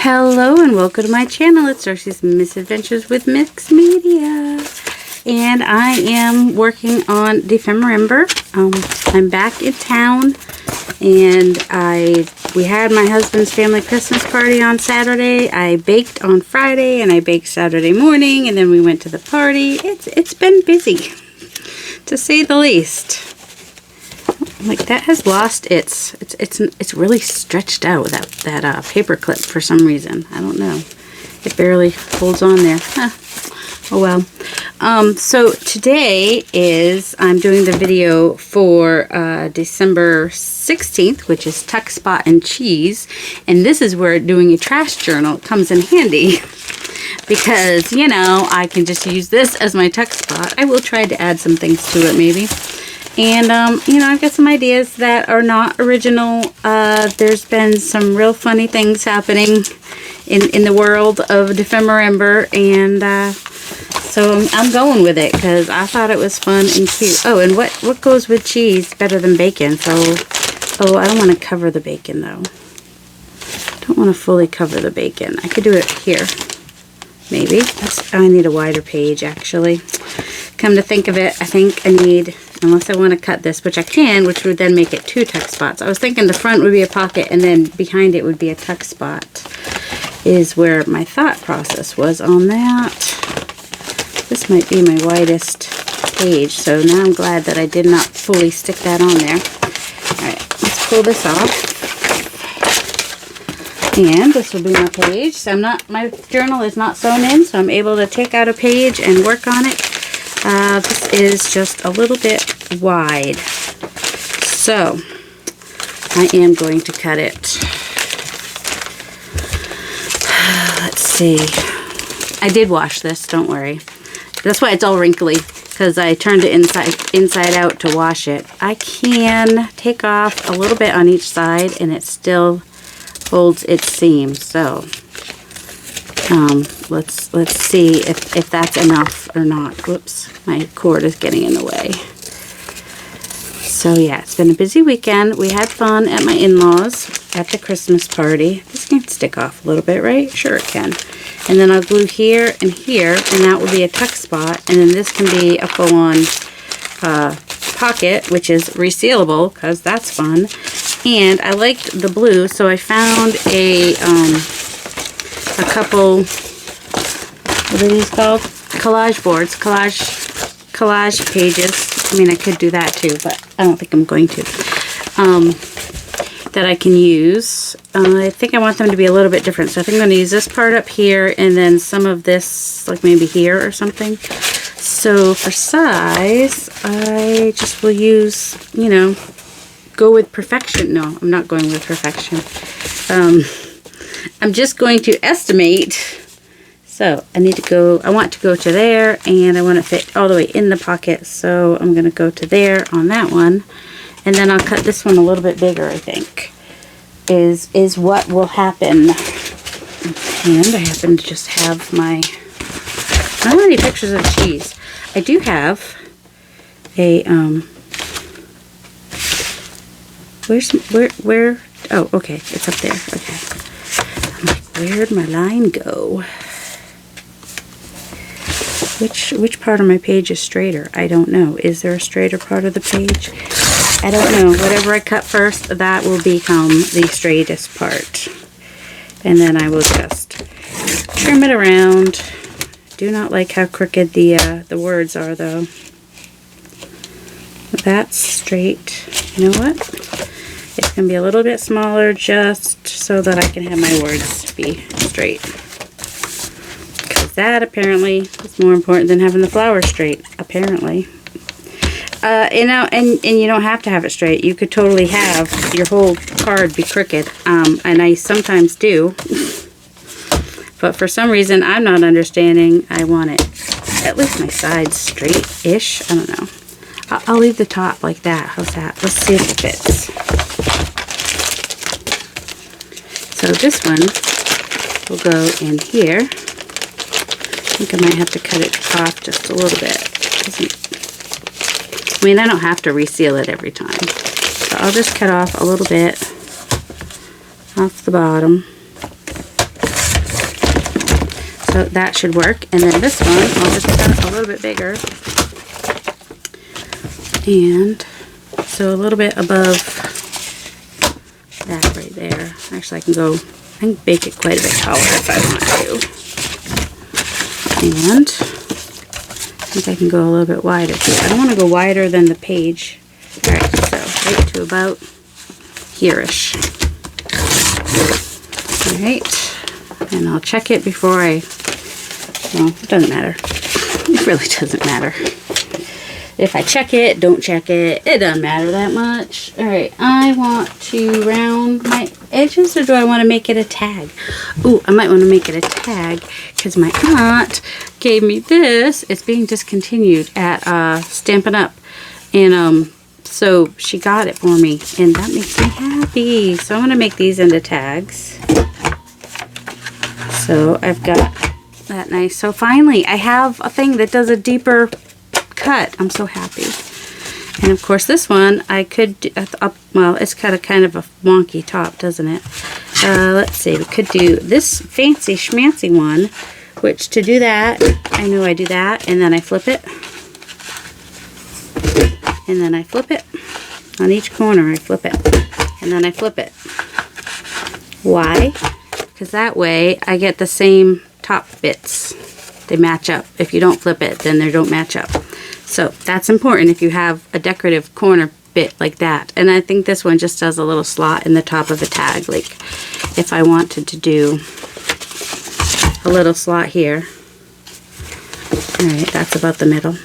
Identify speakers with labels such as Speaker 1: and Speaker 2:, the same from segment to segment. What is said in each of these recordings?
Speaker 1: Hello and welcome to my channel. It's Darcy's Misadventures with Mixed Media. And I am working on December. I'm back in town and we had my husband's family Christmas party on Saturday. I baked on Friday and I baked Saturday morning and then we went to the party. It's been busy, to say the least. Like, that has lost it's really stretched out, that paper clip for some reason. I don't know. It barely holds on there. Huh. Oh well. So today I'm doing the video for December 16th, which is Tuck Spot and Cheese. And this is where doing a trash journal comes in handy. Because, you know, I can just use this as my tuck spot. I will try to add some things to it maybe. And, you know, I've got some ideas that are not original. There's been some real funny things happening in the world of December, and so I'm going with it because I thought it was fun and cute. Oh, and what goes with cheese better than bacon? So, oh, I don't want to cover the bacon, though. I don't want to fully cover the bacon. I could do it here, maybe. I need a wider page, actually. Come to think of it, I think I need, unless I want to cut this, which I can, which would then make it 2 tuck spots. I was thinking the front would be a pocket and then behind it would be a tuck spot, is where my thought process was on that. This might be my widest page, so now I'm glad that I did not fully stick that on there. Alright, let's pull this off. And this will be my page. So my journal is not sewn in, so I'm able to take out a page and work on it. This is just a little bit wide, so I am going to cut it. Let's see. I did wash this, don't worry. That's why it's all wrinkly, because I turned it inside out to wash it. I can take off a little bit on each side and it still holds its seam, so let's see if that's enough or not. Whoops, my cord is getting in the way. So yeah, it's been a busy weekend. We had fun at my in-laws at the Christmas party. This can stick off a little bit, right? Sure it can. And then I'll glue here and here, and that will be a tuck spot. And then this can be a full-on pocket, which is resealable, because that's fun. And I liked the blue, so I found a couple, what are these called? Collage boards, collage pages. I mean, I could do that too, but I don't think I'm going to. That I can use. I think I want them to be a little bit different. So I think I'm going to use this part up here and then some of this, like maybe here or something. So for size, I just will use, you know, go with perfection. No, I'm not going with perfection. I'm just going to estimate. So I want to go to there, and I want to fit all the way in the pocket. So I'm going to go to there on that one. And then I'll cut this one a little bit bigger, I think, is what will happen. And I happen to just have I don't have any pictures of cheese. I do have a, where, oh, okay, it's up there, okay. I'm like, where'd my line go? Which part of my page is straighter? I don't know. Is there a straighter part of the page? I don't know. Whatever I cut first, that will become the straightest part. And then I will just trim it around. Do not like how crooked the words are, though. That's straight. You know what? It's going to be a little bit smaller just so that I can have my words be straight. Because that apparently is more important than having the flowers straight, apparently. You know, and you don't have to have it straight. You could totally have your whole card be crooked, and I sometimes do. But for some reason, I'm not understanding. I want it, at least my sides straight-ish. I don't know. I'll leave the top like that. How's that? Let's see if it fits. So this one will go in here. I think I might have to cut it off just a little bit. I mean, I don't have to reseal it every time. So I'll just cut off a little bit off the bottom. So that should work. And then this one, I'll just cut it a little bit bigger. And so a little bit above that right there. Actually, I can bake it quite a bit taller if I want to. And I think I can go a little bit wider too. I don't want to go wider than the page. Alright, so right to about here-ish. Alright, and I'll check it before well, it doesn't matter. It really doesn't matter. If I check it, don't check it, it doesn't matter that much. Alright, I want to round my edges, or do I want to make it a tag? Ooh, I might want to make it a tag because my aunt gave me this. It's being discontinued at Stampin' Up. And so she got it for me, and that makes me happy. So I'm going to make these into tags. So I've got that nice. So finally, I have a thing that does a deeper cut. I'm so happy. And of course this one I could do, well, it's got a kind of a wonky top, doesn't it? Let's see, we could do this fancy schmancy one, which to do that, I know I do that, and then I flip it. And then I flip it. On each corner I flip it. And then I flip it. Why? Because that way I get the same top bits. They match up. If you don't flip it, then they don't match up. So that's important if you have a decorative corner bit like that. And I think this one just does a little slot in the top of a tag. Like if I wanted to do a little slot here. Alright, that's about the middle.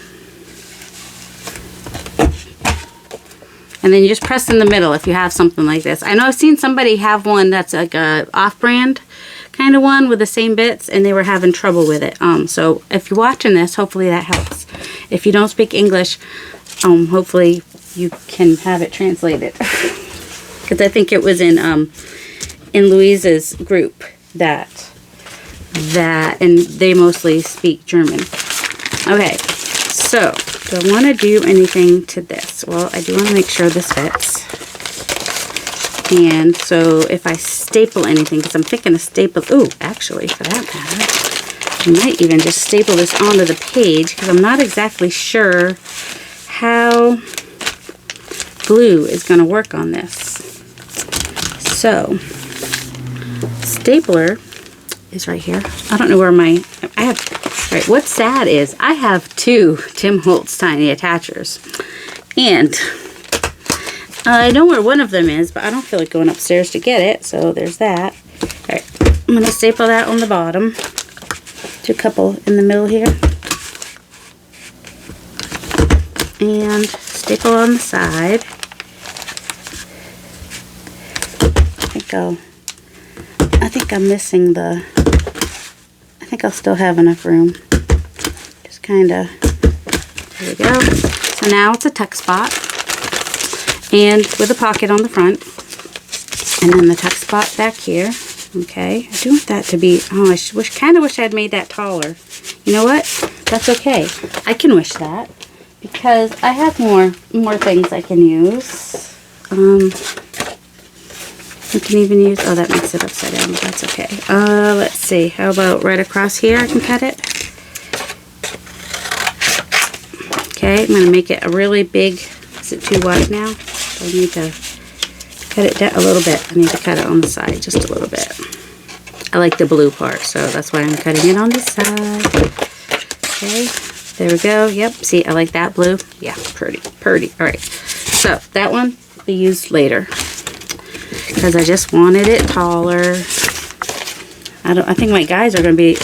Speaker 1: And then you just press in the middle if you have something like this. I know I've seen somebody have one that's like a off-brand kind of one with the same bits, and they were having trouble with it. So if you're watching this, hopefully that helps. If you don't speak English, hopefully you can have it translated. Because I think it was in Luise's group that, and they mostly speak German. Okay, so do I want to do anything to this? Well, I do want to make sure this fits. And so if I staple anything, because I'm thinking of staple, ooh, actually, for that matter, I might even just staple this onto the page, because I'm not exactly sure how glue is going to work on this. So, stapler is right here. I don't know where right, what's sad is I have 2 Tim Holtz tiny attachers. And I know where one of them is, but I don't feel like going upstairs to get it, so there's that. Alright, I'm going to staple that on the bottom. Do a couple in the middle here. And staple on the side. I think I'm missing I think I'll still have enough room. Just kind of, there we go. So now it's a tuck spot. And with a pocket on the front. And then the tuck spot back here. Okay. I do want that to be, oh, I kind of wish I had made that taller. You know what? That's okay. I can wish that. Because I have more things I can use. I can even use, oh, that makes it upside down, but that's okay. Let's see. How about right across here I can cut it? Okay, I'm going to make it a really big, is it too wide now? I need to cut it down a little bit. I need to cut it on the side just a little bit. I like the blue part, so that's why I'm cutting it on this side. Okay, there we go. Yep, see, I like that blue. Yeah, pretty. All right, so that one will be used later because I just wanted it taller. I think my guys are going to be,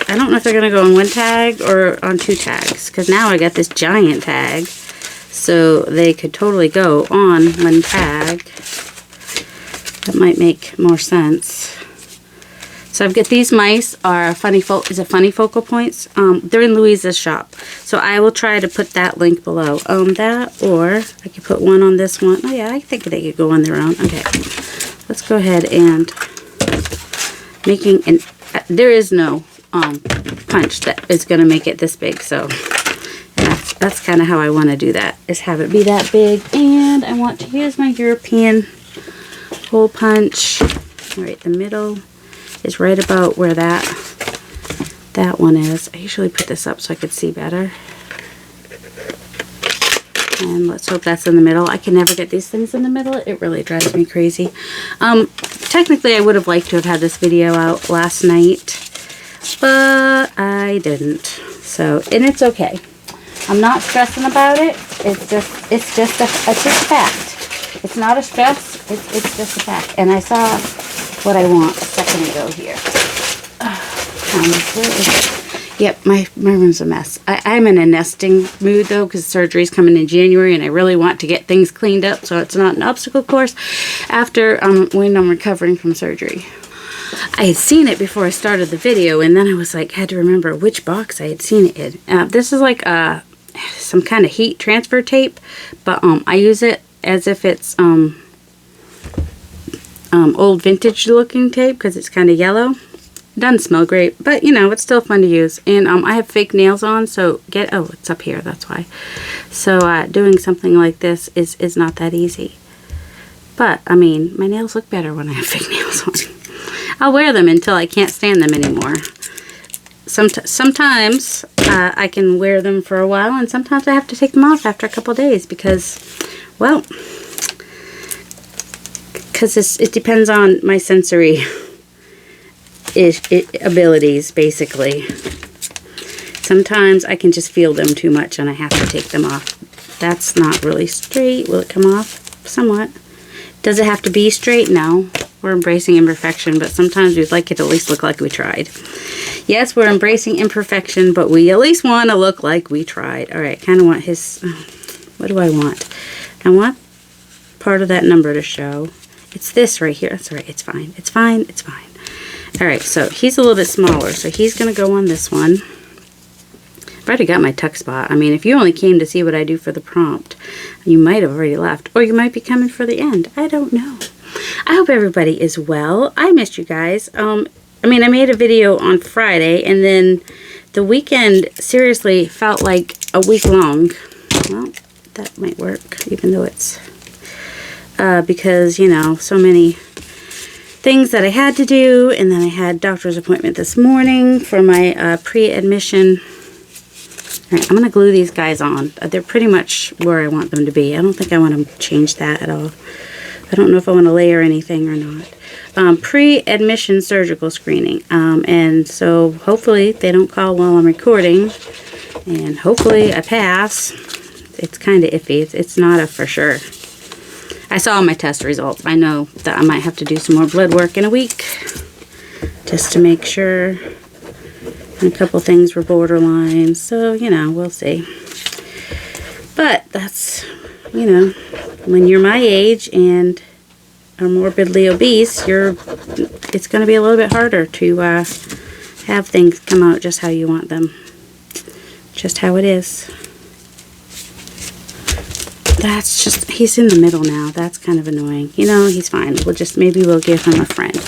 Speaker 1: I don't know if they're going to go on 1 tag or on 2 tags, because now I got this giant tag, so they could totally go on 1 tag. That might make more sense. So I've got these mice are funny focal points. They're in Luise's shop, so I will try to put that link below. That, or I could put one on this one. Oh yeah, I think they could go on their own. Okay, let's go ahead and making an. There is no punch that is going to make it this big, so that's kind of how I want to do that, is have it be that big. And I want to use my European hole punch. Right, the middle is right about where that that one is. I usually put this up so I could see better. And let's hope that's in the middle. I can never get these things in the middle. It really drives me crazy. Technically, I would have liked to have had this video out last night, but I didn't. So, and it's okay. I'm not stressing about it. It's just a fact. It's not a stress. It's just a fact. And I saw what I want a second ago here. Where is it? Yep, my room's a mess. I'm in a nesting mood, though, because surgery's coming in January, and I really want to get things cleaned up so it's not an obstacle course after when I'm recovering from surgery. I had seen it before I started the video, and then I was like, had to remember which box I had seen it in. This is like some kind of heat transfer tape, but I use it as if it's old vintage looking tape because it's kind of yellow. Doesn't smell great, but you know, it's still fun to use. And I have fake nails on, so oh, it's up here, that's why. So doing something like this is not that easy. But I mean, my nails look better when I have fake nails on. I'll wear them until I can't stand them anymore. Sometimes I can wear them for a while, and sometimes I have to take them off after a couple days because, well, it depends on my sensory abilities, basically. Sometimes I can just feel them too much and I have to take them off. That's not really straight. Will it come off? Somewhat. Does it have to be straight? No. We're embracing imperfection, but sometimes we'd like it to at least look like we tried. Yes, we're embracing imperfection, but we at least want to look like we tried. Alright, kind of want his... what do I want? I want part of that number to show. It's this right here. That's alright. It's fine. It's fine. It's fine. Alright, so he's a little bit smaller, so he's going to go on this one. I've already got my tuck spot. I mean, if you only came to see what I do for the prompt, you might have already left, or you might be coming for the end. I don't know. I hope everybody is well. I missed you guys. I mean, I made a video on Friday, and then the weekend seriously felt like a week long. Well, that might work, even though it's because, you know, so many things that I had to do, and then I had doctor's appointment this morning for my pre-admission. Alright, I'm going to glue these guys on. They're pretty much where I want them to be. I don't think I want to change that at all. I don't know if I want to layer anything or not. Pre-admission surgical screening. And so hopefully they don't call while I'm recording, and hopefully I pass. It's kind of iffy. It's not a for sure. I saw my test results. I know that I might have to do some more blood work in a week just to make sure. And a couple things were borderline, so, you know, we'll see. But that's, you know, when you're my age and are morbidly obese, it's going to be a little bit harder to have things come out just how you want them. Just how it is. That's just, he's in the middle now. That's kind of annoying. You know, he's fine. Maybe we'll give him a friend.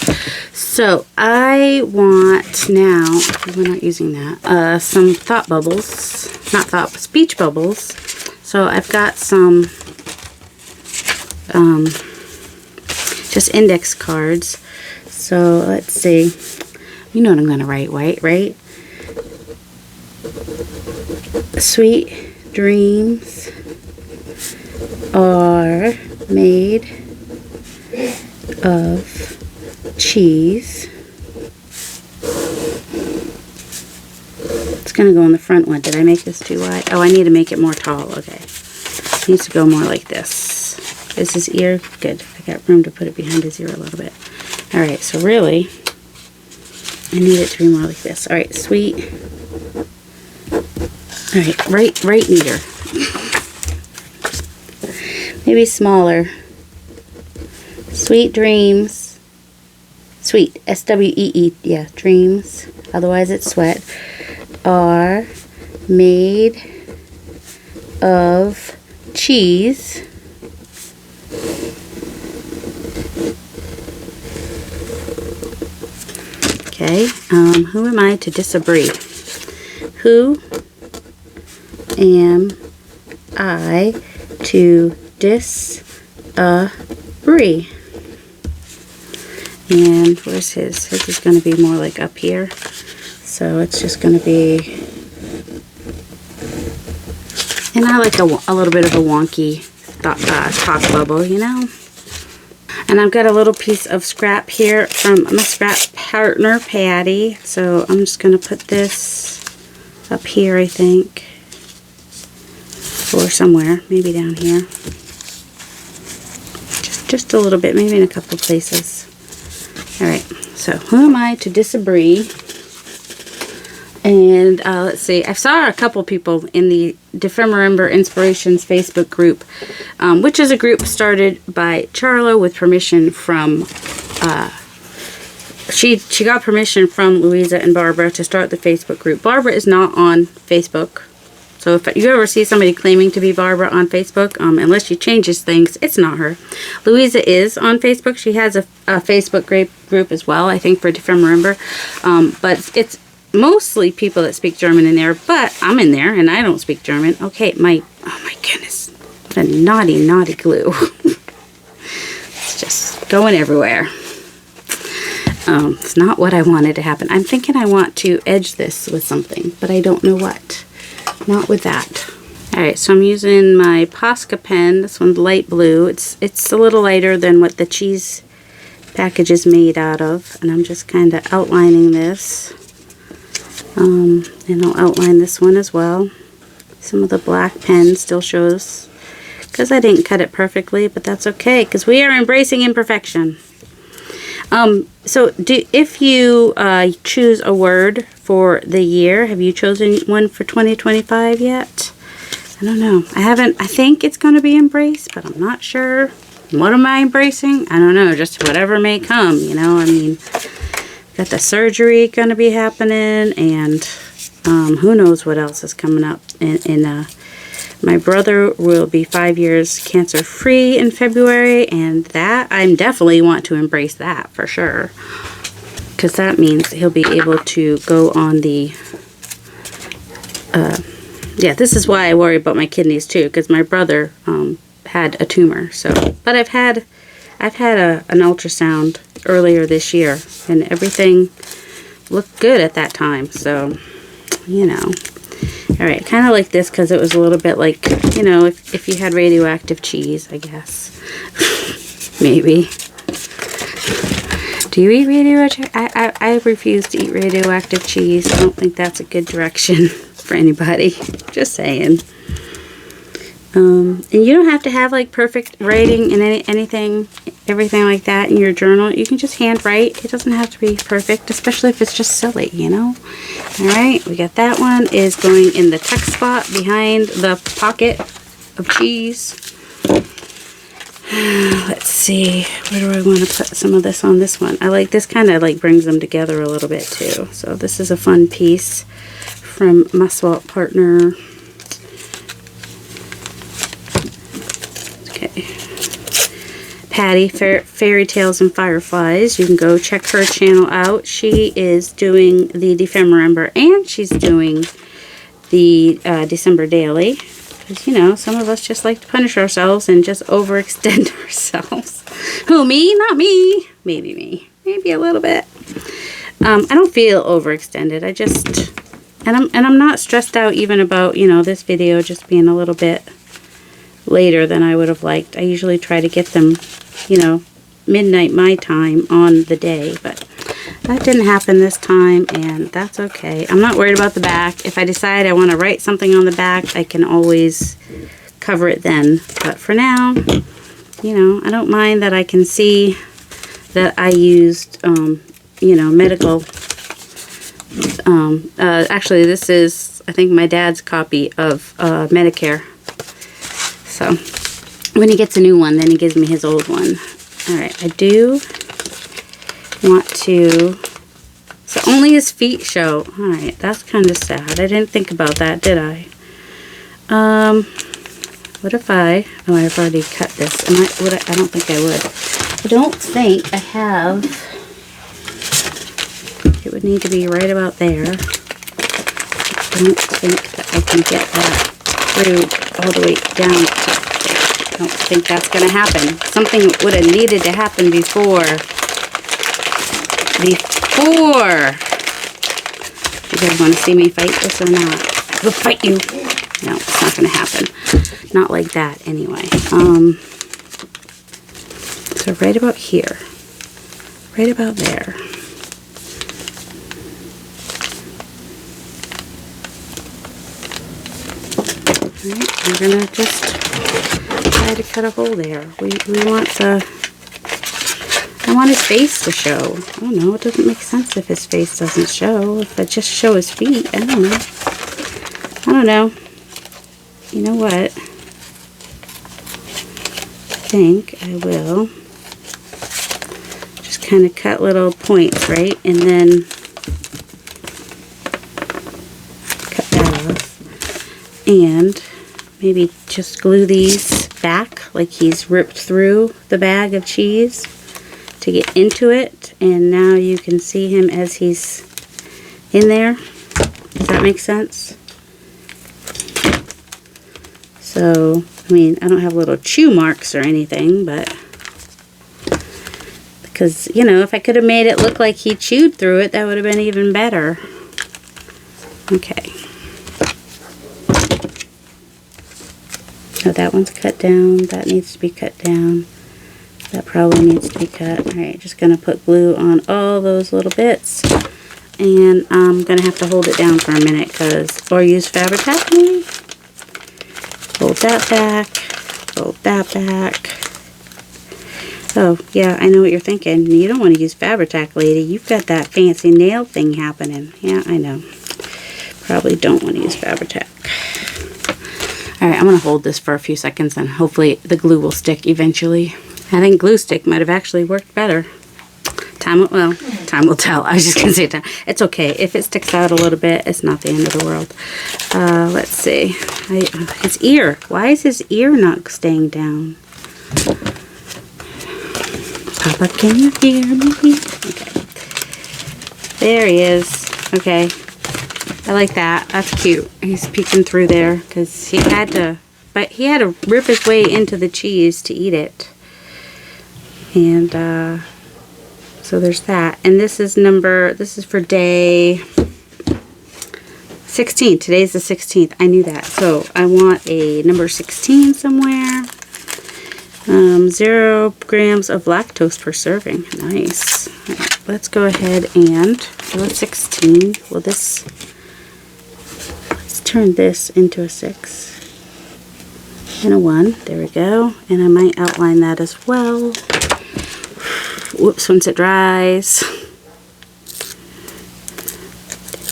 Speaker 1: So, I want now, we're not using that, some thought bubbles. Not thought, but speech bubbles. So, I've got some, just index cards. So, let's see. You know what I'm going to write, right? Sweet dreams are made of cheese. It's going to go on the front one. Did I make this too wide? Oh, I need to make it more tall. Okay. It needs to go more like this. Is his ear? Good. I got room to put it behind his ear a little bit. Alright, so really, I need it to be more like this. Alright, sweet. Alright, right neater. Maybe smaller. Sweet dreams. Sweet. S-W-E-E. Yeah, dreams. Otherwise it's sweat. Are made of cheese. Okay. Who am I to disagree? Who am I to disagree? And where's his? His is going to be more like up here. So it's just going to be, and I like a little bit of a wonky top bubble, you know. And I've got a little piece of scrap here from my scrap partner, Patty. So I'm just going to put this up here, I think, or somewhere, maybe down here. Just a little bit, maybe in a couple of places. All right, so who am I to disagree? And let's see, I saw a couple people in the Defemember Inspirations Facebook group, which is a group started by Charla with permission from, she got permission from Louisa and Barbara to start the Facebook group. Barbara is not on Facebook. So if you ever see somebody claiming to be Barbara on Facebook, unless she changes things, it's not her. Louisa is on Facebook. She has a Facebook group as well, I think, for Defemember. But it's mostly people that speak German in there, but I'm in there and I don't speak German. Okay, oh my goodness. What a naughty, naughty glue. It's just going everywhere. It's not what I wanted to happen. I'm thinking I want to edge this with something, but I don't know what. Not with that. Alright, so I'm using my Posca pen. This one's light blue. It's a little lighter than what the cheese package is made out of. And I'm just kind of outlining this. And I'll outline this one as well. Some of the black pen still shows, because I didn't cut it perfectly, but that's okay, because we are embracing imperfection. So if you choose a word for the year, have you chosen one for 2025 yet? I don't know. I think it's going to be embrace, but I'm not sure. What am I embracing? I don't know. Just whatever may come, you know. I mean, got the surgery going to be happening, and who knows what else is coming up. My brother will be 5 years cancer-free in February, and that, I definitely want to embrace that for sure. Because that means he'll be able to go on the, yeah, this is why I worry about my kidneys too, because my brother had a tumor. So, but I've had an ultrasound earlier this year, and everything looked good at that time. So, you know. Alright, kind of like this because it was a little bit like, you know, if you had radioactive cheese, I guess. Maybe. Do you eat radioactive? I refuse to eat radioactive cheese. I don't think that's a good direction for anybody. Just saying. And you don't have to have like perfect writing and everything like that in your journal. You can just hand write. It doesn't have to be perfect, especially if it's just silly, you know. Alright, we got that one is going in the tuck spot behind the pocket of cheese. Let's see, where do I want to put some of this on this one? I like this, kind of like brings them together a little bit too. So this is a fun piece from my swap partner. Patty, Fairy Tales and Fireflies. You can go check her channel out. She is doing the Defemember, and she's doing the December Daily. Because, you know, some of us just like to punish ourselves and just overextend ourselves. Who, me? Not me. Maybe me. Maybe a little bit. I don't feel overextended. I just, and I'm not stressed out even about, you know, this video just being a little bit later than I would have liked. I usually try to get them, you know, midnight my time on the day, but that didn't happen this time, and that's okay. I'm not worried about the back. If I decide I want to write something on the back, I can always cover it then. But for now, you know, I don't mind that I can see that I used, you know, medical. Actually, this is, I think, my dad's copy of Medicare. So when he gets a new one, then he gives me his old one. Alright, I do want to, so only his feet show. Alright, that's kind of sad. I didn't think about that, did I? What if oh, I've already cut this. I don't think I would. I don't think I have, it would need to be right about there. I don't think that I can get that through all the way down. I don't think that's going to happen. Something would have needed to happen before You guys want to see me fight this or not? We'll fight you. No, it's not going to happen. Not like that, anyway. So right about here. Right about there. Alright, we're going to just try to cut a hole there. We want the... I want his face to show. I don't know, it doesn't make sense if his face doesn't show. If I just show his feet, I don't know. I don't know. You know what? I think I will just kind of cut little points, right? And then cut that off. And maybe just glue these back like he's ripped through the bag of cheese to get into it, and now you can see him as he's in there. Does that make sense? So, I mean, I don't have little chew marks or anything, but because, you know, if I could have made it look like he chewed through it, that would have been even better. Okay. So that one's cut down. That needs to be cut down. That probably needs to be cut. Alright, just going to put glue on all those little bits. And I'm going to have to hold it down for a minute, or use Fabri-Tac maybe? Fold that back. Fold that back. Oh, yeah, I know what you're thinking. You don't want to use Fabri-Tac, lady. You've got that fancy nail thing happening. Yeah, I know. Probably don't want to use Fabri-Tac. Alright, I'm going to hold this for a few seconds and hopefully the glue will stick eventually. I think glue stick might have actually worked better. Time will tell. I was just going to say time. It's okay. If it sticks out a little bit, it's not the end of the world. Let's see. His ear. Why is his ear not staying down? Papa, can you hear me? Okay. There he is. Okay. I like that. That's cute. He's peeking through there because he had to rip his way into the cheese to eat it. And so there's that. And this is for day 16. Today's the 16th. I knew that. So I want a number 16 somewhere. 0 grams of lactose per serving. Nice. All right, let's go ahead and do a 16. Well, let's turn this into a 6 and a 1. There we go. And I might outline that as well. Whoops, once it dries.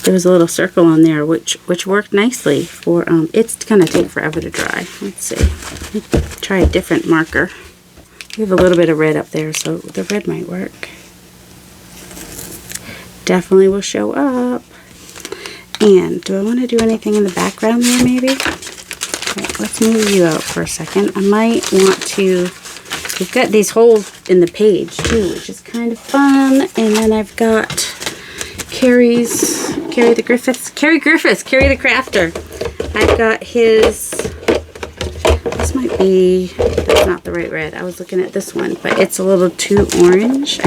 Speaker 1: There was a little circle on there which worked nicely for it's gonna take forever to dry. Let's see. Let's try a different marker. We have a little bit of red up there, so the red might work. Definitely will show up. And do I want to do anything in the background there maybe? Right, let's move you out for a second. I might want to, we've got these holes in the page too, which is kind of fun. And then I've got Carrie the Crafter. I've got his, this might be, that's not the right red. I was looking at this one, but it's a little too orange.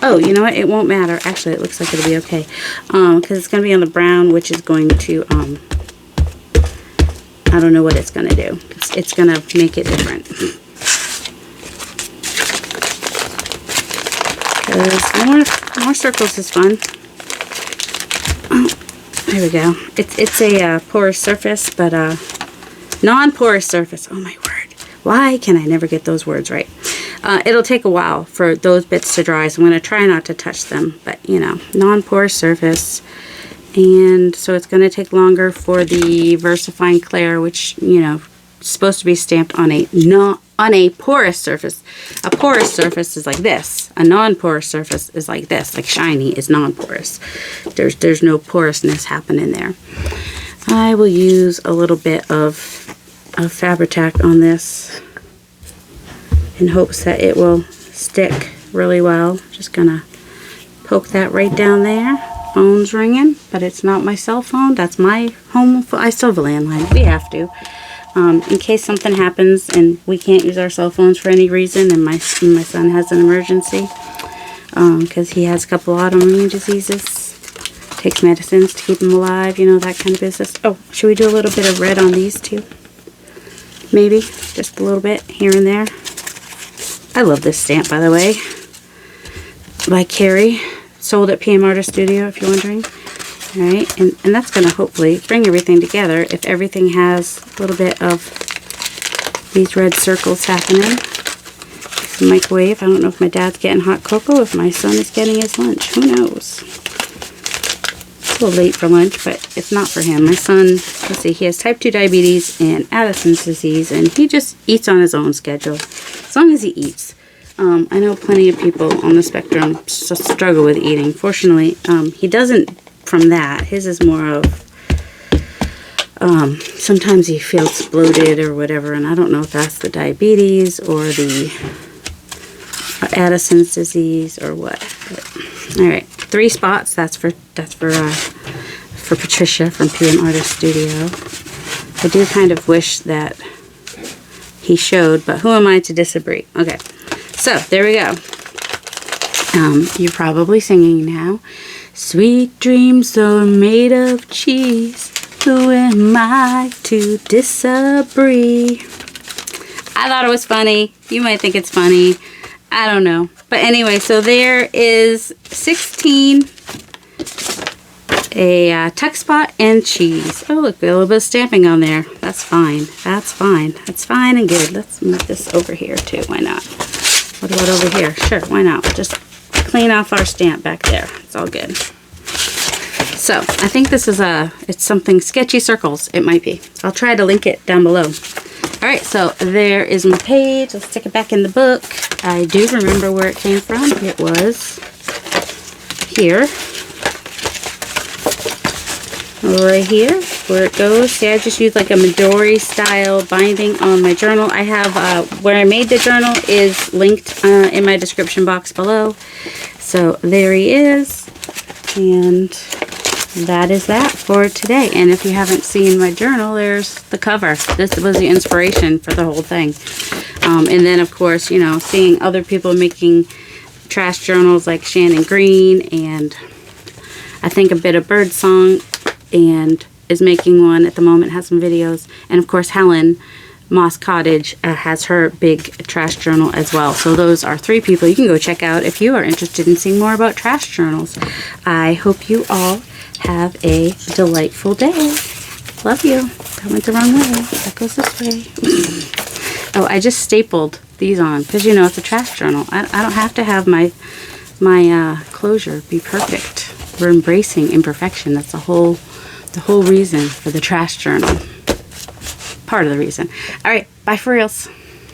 Speaker 1: Oh, you know what? It won't matter. Actually, it looks like it'll be okay. Because it's going to be on the brown, which is going to, I don't know what it's going to do. It's going to make it different. Because more circles is fun. Oh, there we go. It's a porous surface, but non-porous surface. Oh my word. Why can I never get those words right? It'll take a while for those bits to dry, so I'm going to try not to touch them. But, you know, non-porous surface. And so it's going to take longer for the VersaFine Clair, which, you know, is supposed to be stamped on a porous surface. A porous surface is like this. A non-porous surface is like this. Like shiny is non-porous. There's no porousness happening there. I will use a little bit of Fabri-Tac on this in hopes that it will stick really well. Just gonna poke that right down there. Phone's ringing, but it's not my cell phone. That's my home phone. I still have a landline. We have to. In case something happens and we can't use our cell phones for any reason, and my son has an emergency because he has a couple autoimmune diseases. takes medicines to keep him alive, you know, that kind of business. Oh, should we do a little bit of red on these too? Maybe, just a little bit here and there. I love this stamp, by the way, by Carrie, sold at PM Artist Studio, if you're wondering. Alright, and that's going to hopefully bring everything together if everything has a little bit of these red circles happening. The microwave. I don't know if my dad's getting hot cocoa, if my son is getting his lunch. Who knows? It's a little late for lunch, but it's not for him. My son, let's see, he has type 2 diabetes and Addison's disease, and he just eats on his own schedule, as long as he eats. I know plenty of people on the spectrum struggle with eating. Fortunately, he doesn't from that. His is more of, sometimes he feels bloated or whatever, and I don't know if that's the diabetes or the Addison's disease or what. All right, 3 spots. That's for Patricia from PM Artist Studio. I do kind of wish that he showed, but who am I to disagree? Okay, so there we go. You're probably singing now. Sweet dreams are made of cheese. Who am I to disagree? I thought it was funny. You might think it's funny. I don't know. But anyway, so there is 16, a tuck spot, and cheese. Oh, look, a little bit of stamping on there. That's fine. That's fine. That's fine and good. Let's move this over here too. Why not? What about over here? Sure, why not? Just clean off our stamp back there. It's all good. So, I think this is it's something sketchy circles. It might be. I'll try to link it down below. Alright, so there is my page. Let's stick it back in the book. I do remember where it came from. It was here. Right here, where it goes. See, I just used like a Midori style binding on my journal. I have, where I made the journal is linked in my description box below. So there he is. And that is that for today. And if you haven't seen my journal, there's the cover. This was the inspiration for the whole thing. And then, of course, you know, seeing other people making trash journals like Shannon Green, and I think a bit of Birdsong, and is making one at the moment, has some videos. And, of course, Helen Moss Cottage has her big trash journal as well. So those are 3 people you can go check out if you are interested in seeing more about trash journals. I hope you all have a delightful day. Love you. That went the wrong way. That goes this way. Oh, I just stapled these on because, you know, it's a trash journal. I don't have to have my closure be perfect. We're embracing imperfection. That's the whole reason for the trash journal. Part of the reason. All right, bye for reals.